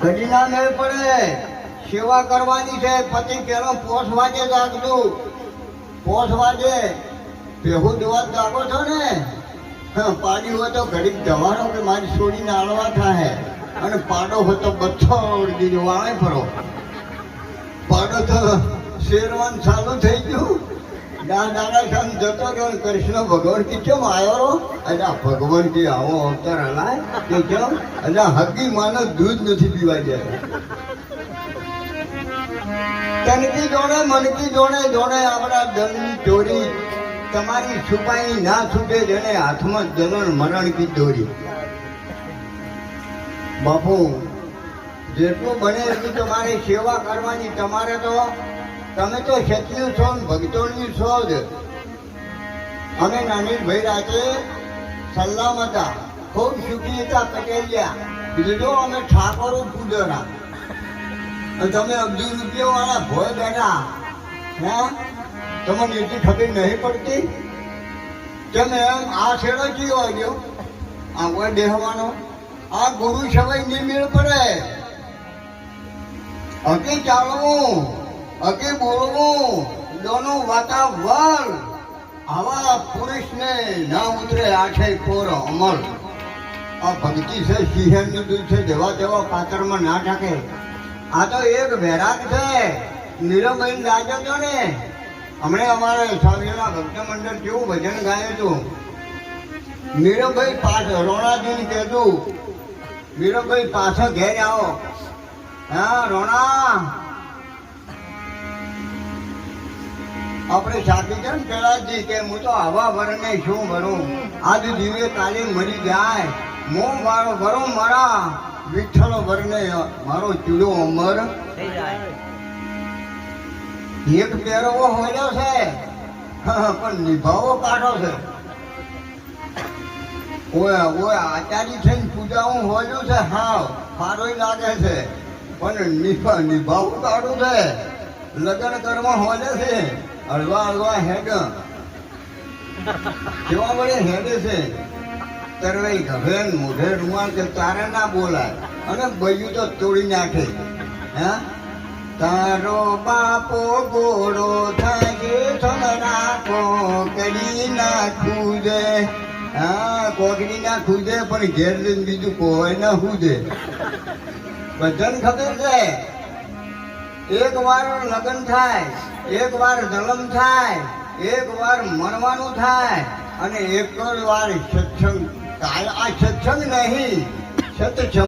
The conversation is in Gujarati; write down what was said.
ઘડી ના મેળ પડે. સેવા કરવાની છે. પતિ પેલો પોસ વાગે જાગતું. પોસ વાગે ભેગું દવા જાગો છો ને, પાડી હોય તો ઘડીક જવાનો કે મારી છોડીને આળવા થાય, અને પાડો હોય તો બચ્ચો દીધો વાળે ફરો. પાડો તો શેરવાન ચાલુ થઈ ગયું. દાદા સામ જતો રહ્યો. કૃષ્ણ ભગવાન કે કેમ આવ્યો? અજા ભગવાન કે આવો અવતાર હલાય કે કેમ? અજા હકી માનો દૂધ નથી પીવા જાય. તનકી જોડે મનકી જોડે જોડે આપણા ધનની ચોરી તમારી છુપાઈ ના છૂટે, જેને હાથમાં જલન મરણ કી દોરી. બાપુ જેટલું બને એટલું તમારે સેવા કરવાની. તમારે તો તમે તો ક્ષત્રિય છો ને ભક્તોની છો જ. અમે નાની ભાઈ રાતે સલામ હતા, ખૂબ સુખી હતા પટેલિયા. બીજો અમે ઠાકોરો પૂજરા. તમે અબજુ રૂપિયા વાળા ભોય બેઠા. હે તમને એટલી ખબર નહીં પડતી? તમે એમ આ છેડો કયો આવ્યો? આ કોઈ દેહવાનો આ ગુરુ સવાઈ ની મેળ પડે. હકી ચાલવું, હકી બોલવું, દોનો વાતાવરણ. આવા પુરુષને ના ઉતરે આઠે કોર અમર. આ ભક્તિ છે, સિંહણનું દૂધ છે, જેવા તેવા પાત્રમાં ના ટાકે. આ તો એક વૈરાગ છે. નીરવભાઈ રાજો હતો ને, હમણે અમારે સ્વામીના ભક્ત મંડળ કેવું ભજન ગાયું હતું. નીરવભાઈ પાછળ રોણાજીને કહેતું, નીરવભાઈ પાછળ ઘેર આવો. હા રોણા, આપણે સાથી છે ને કૈલાસજી કે હું તો આવા વરને શું ભરું? આજ જીવે કાલે મરી જાય. હું મારો ભરું મારા વિઠ્ઠલો વરને મારો ચૂડો અમર થઈ જાય. એક પહેરવો હોયો છે પણ નિભાવો કાઢો છે. ઓય ઓય આચાર્ય છે ને પૂજાવું હોયું છે. હા સારું લાગે છે, પણ નિભાવું કાઢું છે. લગ્ન કરવા હોલે છે, હળવા હળવા હેડ કેવા વડે હેડે છે. તરવાઈ ઘરે મોઢે રૂમાલ કે તારે ના બોલાય, અને બૈયું તો તોડી નાખે. હે તારો બાપો ગોળો થાય છોકરા કોકડી ના ખુદે. હા કોકડી ના ખુદે, પણ ઘેર જઈને બીજું કોઈ ના ખુદે. બધાને ખબર છે, એક વાર લગ્ન થાય, એક વાર જન્મ થાય, એક વાર મરવાનું થાય, અને એક જ વાર સત્સંગ. આ સત્સંગ નહીં, સત્સંગ.